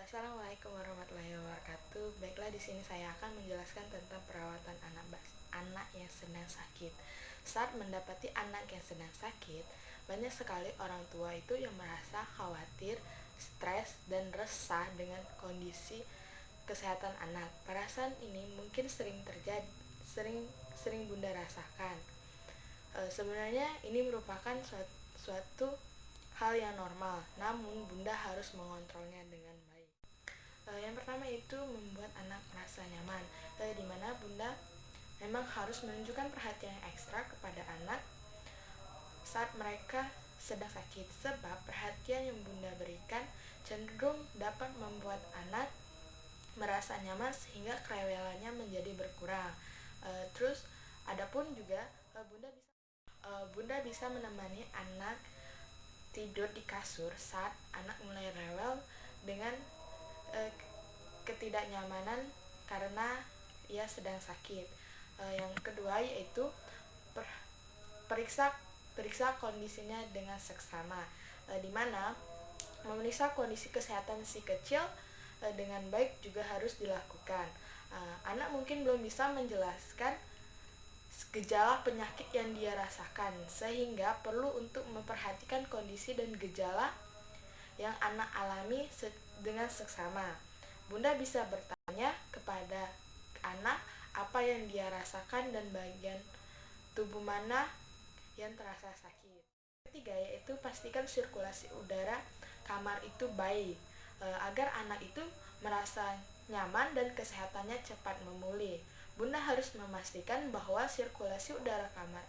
Assalamualaikum warahmatullahi wabarakatuh. Baiklah, di sini saya akan menjelaskan tentang perawatan anak yang sedang sakit. Saat mendapati anak yang sedang sakit, banyak sekali orang tua itu yang merasa khawatir, stres, dan resah dengan kondisi kesehatan anak. Perasaan ini mungkin sering Bunda rasakan. Sebenarnya ini merupakan suatu hal yang normal, namun Bunda harus mengontrolnya dengan baik. Yang pertama itu membuat anak merasa nyaman, di mana Bunda memang harus menunjukkan perhatian yang ekstra kepada anak saat mereka sedang sakit, sebab perhatian yang Bunda berikan cenderung dapat membuat anak merasa nyaman sehingga kerewelannya menjadi berkurang. Terus adapun juga Bunda bisa menemani anak tidur di kasur saat anak mulai rewel dengan ketidaknyamanan karena ia sedang sakit. Yang kedua yaitu periksa kondisinya dengan seksama, di mana memeriksa kondisi kesehatan si kecil dengan baik juga harus dilakukan. Anak mungkin belum bisa menjelaskan gejala penyakit yang dia rasakan, sehingga perlu untuk memperhatikan kondisi dan gejala yang anak alami dengan seksama. Bunda bisa bertanya kepada anak apa yang dia rasakan dan bagian tubuh mana yang terasa sakit. Ketiga yaitu pastikan sirkulasi udara kamar itu baik, agar anak itu merasa nyaman dan kesehatannya cepat memulih. Bunda harus memastikan bahwa sirkulasi udara kamar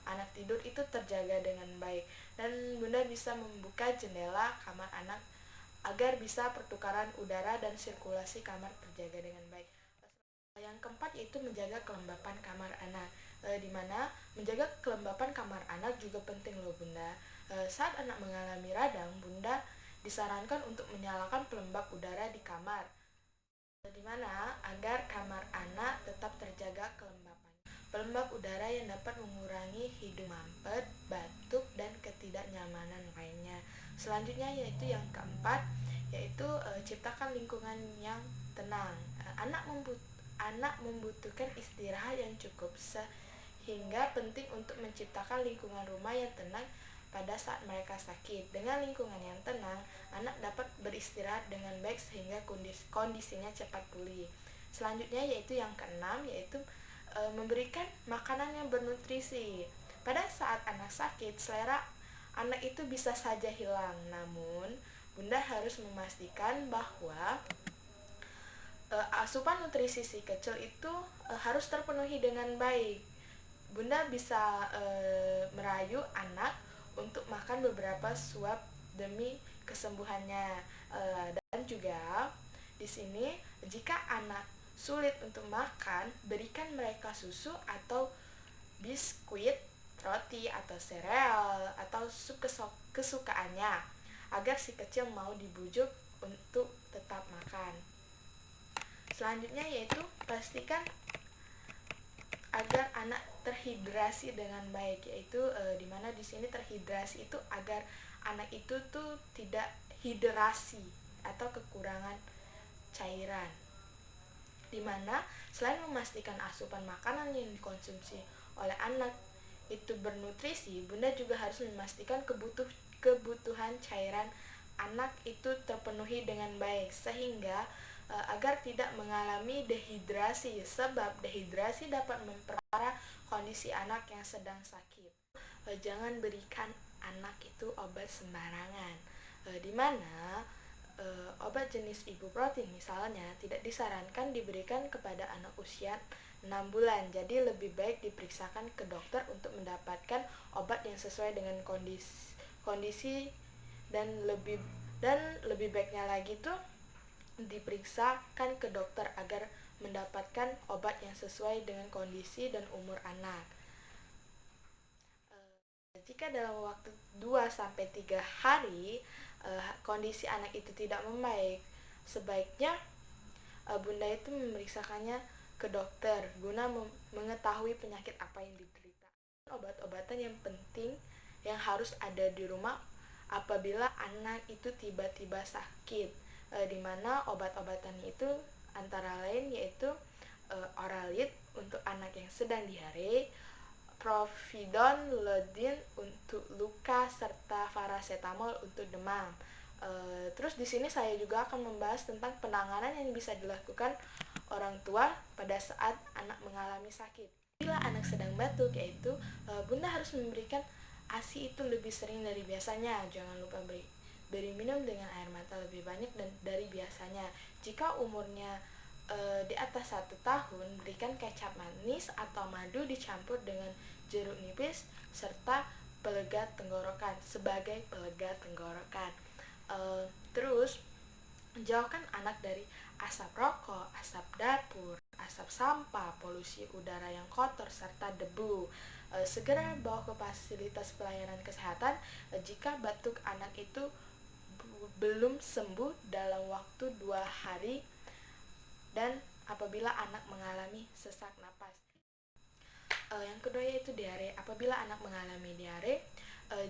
anak tidur itu terjaga dengan baik, dan Bunda bisa membuka jendela kamar anak agar bisa pertukaran udara dan sirkulasi kamar terjaga dengan baik. Yang keempat yaitu menjaga kelembapan kamar anak, di mana menjaga kelembapan kamar anak juga penting loh Bunda. Saat anak mengalami radang, Bunda disarankan untuk menyalakan pelembab udara di kamar, di mana agar kamar anak tetap terjaga kelembapan. Pelembab udara yang dapat mengurangi hidung mampet, batuk, dan ketidaknyamanan lainnya. Selanjutnya yaitu yang keempat, yaitu ciptakan lingkungan yang tenang. Anak membutuhkan istirahat yang cukup, sehingga penting untuk menciptakan lingkungan rumah yang tenang pada saat mereka sakit. Dengan lingkungan yang tenang, anak dapat beristirahat dengan baik sehingga kondisinya cepat pulih. Selanjutnya yaitu yang keenam, yaitu memberikan makanan yang bernutrisi. Pada saat anak sakit, selera anak itu bisa saja hilang, namun Bunda harus memastikan bahwa asupan nutrisi si kecil itu harus terpenuhi dengan baik. Bunda bisa merayu anak untuk makan beberapa suap demi kesembuhannya. Dan juga di sini jika anak sulit untuk makan, berikan mereka susu atau biskuit, roti atau sereal atau sup kesukaannya agar si kecil mau dibujuk untuk tetap makan. Selanjutnya yaitu pastikan agar anak terhidrasi dengan baik, yaitu dimana di sini terhidrasi itu agar anak itu tuh tidak hidrasi atau kekurangan cairan. Dimana selain memastikan asupan makanan yang dikonsumsi oleh anak itu bernutrisi, Bunda juga harus memastikan kebutuhan cairan anak itu terpenuhi dengan baik, sehingga agar tidak mengalami dehidrasi, sebab dehidrasi dapat memperparah kondisi anak yang sedang sakit. Jangan berikan anak itu obat sembarangan, di mana obat jenis ibuprofen misalnya tidak disarankan diberikan kepada anak usia 6 bulan. Jadi lebih baik diperiksakan ke dokter untuk mendapatkan obat yang sesuai dengan kondisi dan lebih baiknya lagi tuh diperiksakan ke dokter agar mendapatkan obat yang sesuai dengan kondisi dan umur anak. Jika dalam waktu 2-3 hari kondisi anak itu tidak membaik, sebaiknya Bunda itu memeriksakannya ke dokter guna mengetahui penyakit apa yang diderita. Obat-obatan yang penting yang harus ada di rumah apabila anak itu tiba-tiba sakit, di mana obat-obatannya itu antara lain yaitu Oralit untuk anak yang sedang diare, Providon, Lodin untuk luka, serta paracetamol untuk demam. Terus di sini saya juga akan membahas tentang penanganan yang bisa dilakukan orang tua pada saat anak mengalami sakit. Bila anak sedang batuk, yaitu bunda harus memberikan ASI itu lebih sering dari biasanya. Jangan lupa beri minum dengan air mata lebih banyak dan dari biasanya. Jika umurnya di atas 1 tahun, berikan kecap manis atau madu dicampur dengan jeruk nipis serta pelega tenggorokan sebagai pelega tenggorokan. Terus jauhkan anak dari asap rokok, asap dapur, asap sampah, polusi udara yang kotor serta debu. Segera bawa ke fasilitas pelayanan kesehatan jika batuk anak itu belum sembuh dalam waktu 2 hari dan apabila anak mengalami sesak napas. Yang kedua yaitu diare. Apabila anak mengalami diare,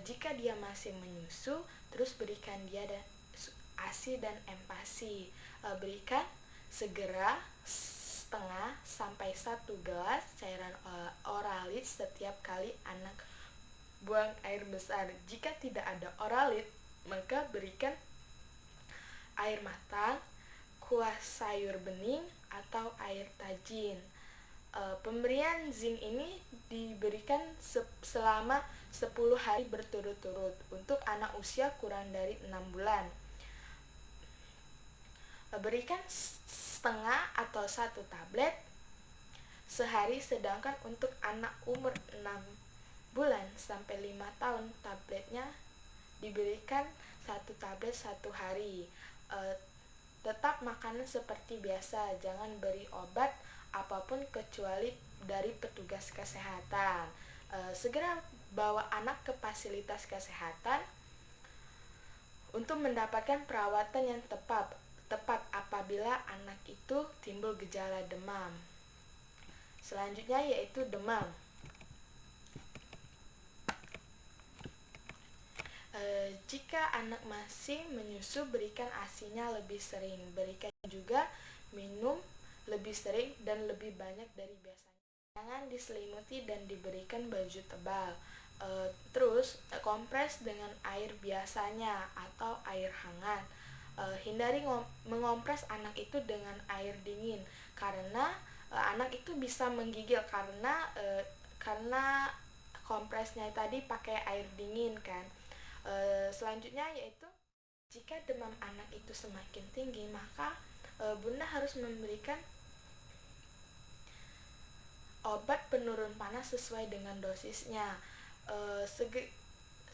jika dia masih menyusu, terus berikan dia ASI dan empasi. Berikan segera setengah sampai 1 gelas cairan Oralit setiap kali anak buang air besar. Jika tidak ada Oralit, maka berikan air matang, kuah sayur bening, atau air tajin. Pemberian zinc ini diberikan selama 10 hari berturut-turut untuk anak usia kurang dari 6 bulan. Berikan setengah atau 1 tablet sehari, sedangkan untuk anak umur 6 bulan sampai 5 tahun tabletnya diberikan 1 tablet 1 hari. Tetap makanan seperti biasa, jangan beri obat apapun kecuali dari petugas kesehatan. Segera bawa anak ke fasilitas kesehatan untuk mendapatkan perawatan yang tepat apabila anak itu timbul gejala demam. Selanjutnya yaitu demam. Jika anak masih menyusu, berikan ASI-nya lebih sering. Berikan juga minum lebih sering dan lebih banyak dari biasanya. Jangan diselimuti dan diberikan baju tebal. Terus kompres dengan air biasanya atau air hangat. Hindari mengompres anak itu dengan air dingin karena anak itu bisa menggigil karena kompresnya tadi pakai air dingin kan. Selanjutnya yaitu jika demam anak itu semakin tinggi, maka bunda harus memberikan obat penurun panas sesuai dengan dosisnya.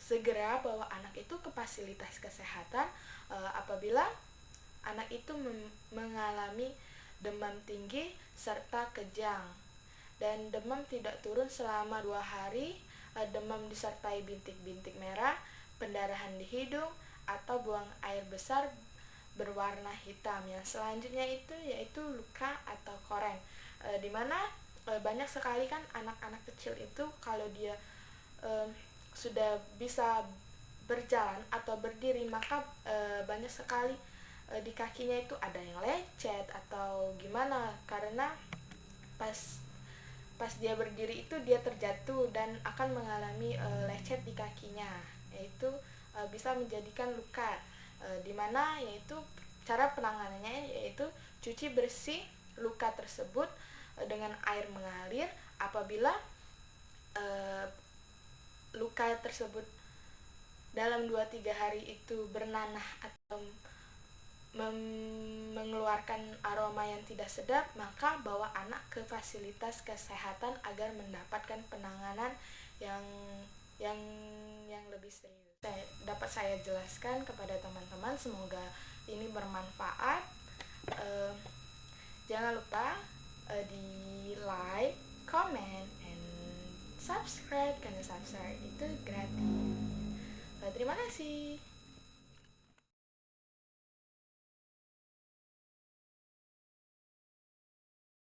Segera bawa anak itu ke fasilitas kesehatan apabila anak itu mengalami demam tinggi serta kejang dan demam tidak turun selama 2 hari, demam disertai bintik-bintik merah, pendarahan di hidung, atau buang air besar berwarna hitam. Yang selanjutnya itu yaitu luka atau koreng, dimana banyak sekali kan anak-anak kecil itu kalau dia sudah bisa berjalan atau berdiri, maka banyak sekali di kakinya itu ada yang lecet atau gimana, karena pas dia berdiri itu dia terjatuh dan akan mengalami lecet di kakinya, yaitu bisa menjadikan luka, dimana yaitu cara penanganannya yaitu cuci bersih luka tersebut dengan air mengalir. Apabila luka tersebut dalam 2-3 hari itu bernanah atau mengeluarkan aroma yang tidak sedap, maka bawa anak ke fasilitas kesehatan agar mendapatkan penanganan yang lebih serius. Dapat saya jelaskan kepada teman-teman, semoga ini bermanfaat. Jangan lupa di like, comment, and subscribe, karena subscribe itu gratis. Terima kasih.